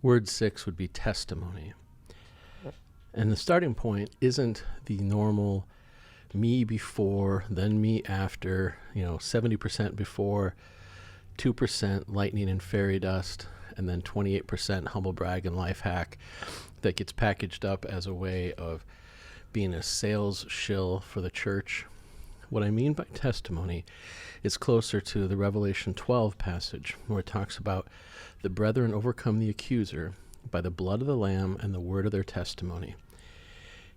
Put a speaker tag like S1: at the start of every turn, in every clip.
S1: Word 6 would be testimony. And the starting point isn't the normal me before, then me after, 70% before, 2% lightning and fairy dust, and then 28% humble brag and life hack that gets packaged up as a way of being a sales shill for the church. What I mean by testimony is closer to the Revelation 12 passage where it talks about the brethren overcome the accuser by the blood of the Lamb and the word of their testimony.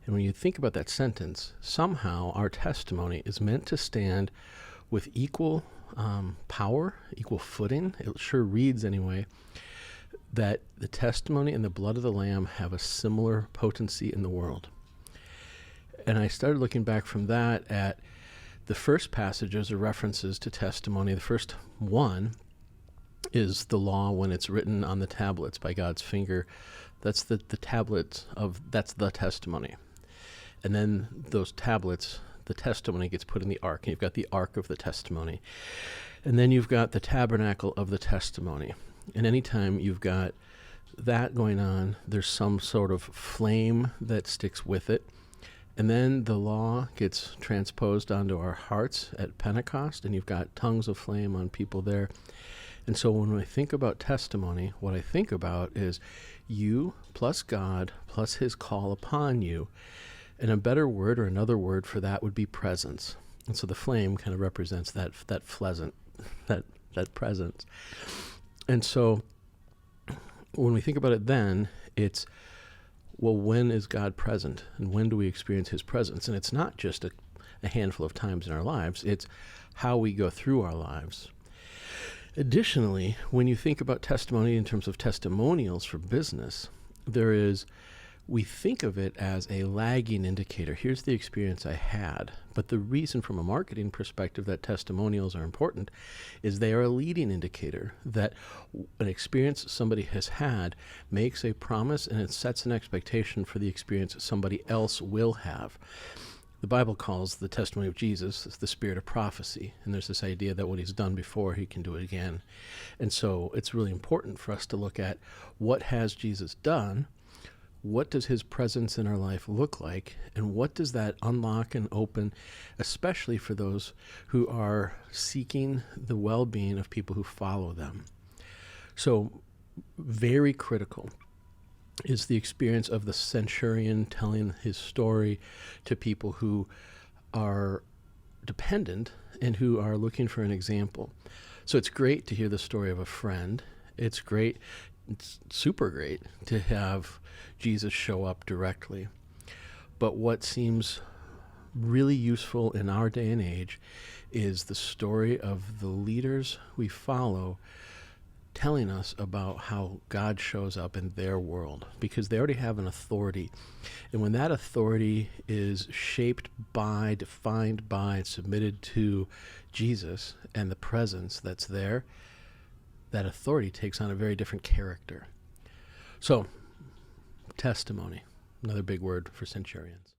S1: And when you think about that sentence, somehow our testimony is meant to stand with equal power, equal footing. It sure reads anyway, that the testimony and the blood of the Lamb have a similar potency in the world. And I started looking back from that at the first passages or references to testimony. The first one is the law when it's written on the tablets by God's finger. That's the tablets that's the testimony. And then those tablets, the testimony gets put in the ark. And you've got the ark of the testimony. And then you've got the tabernacle of the testimony. And anytime you've got that going on, there's some sort of flame that sticks with it. And then the law gets transposed onto our hearts at Pentecost, and you've got tongues of flame on people there. And so when I think about testimony, what I think about is you plus God plus his call upon you. And a better word or another word for that would be presence. And so the flame kind of represents that presence. And so when we think about it then, it's, well, when is God present? And when do we experience his presence? And it's not just a handful of times in our lives. It's how we go through our lives. Additionally, when you think about testimony in terms of testimonials for business, we think of it as a lagging indicator. Here's the experience I had. But the reason from a marketing perspective that testimonials are important is they are a leading indicator that an experience somebody has had makes a promise and it sets an expectation for the experience somebody else will have. The Bible calls the testimony of Jesus the spirit of prophecy. And there's this idea that what he's done before, he can do it again. And so it's really important for us to look at what has Jesus done. What does his presence in our life look like? And what does that unlock and open, especially for those who are seeking the well-being of people who follow them? So very critical is the experience of the centurion telling his story to people who are dependent and who are looking for an example. So it's great to hear the story of a friend. It's super great to have Jesus show up directly. But what seems really useful in our day and age is the story of the leaders we follow telling us about how God shows up in their world, because they already have an authority. And when that authority is shaped by, defined by, and submitted to Jesus and the presence that's there, that authority takes on a very different character. So, testimony, another big word for centurions.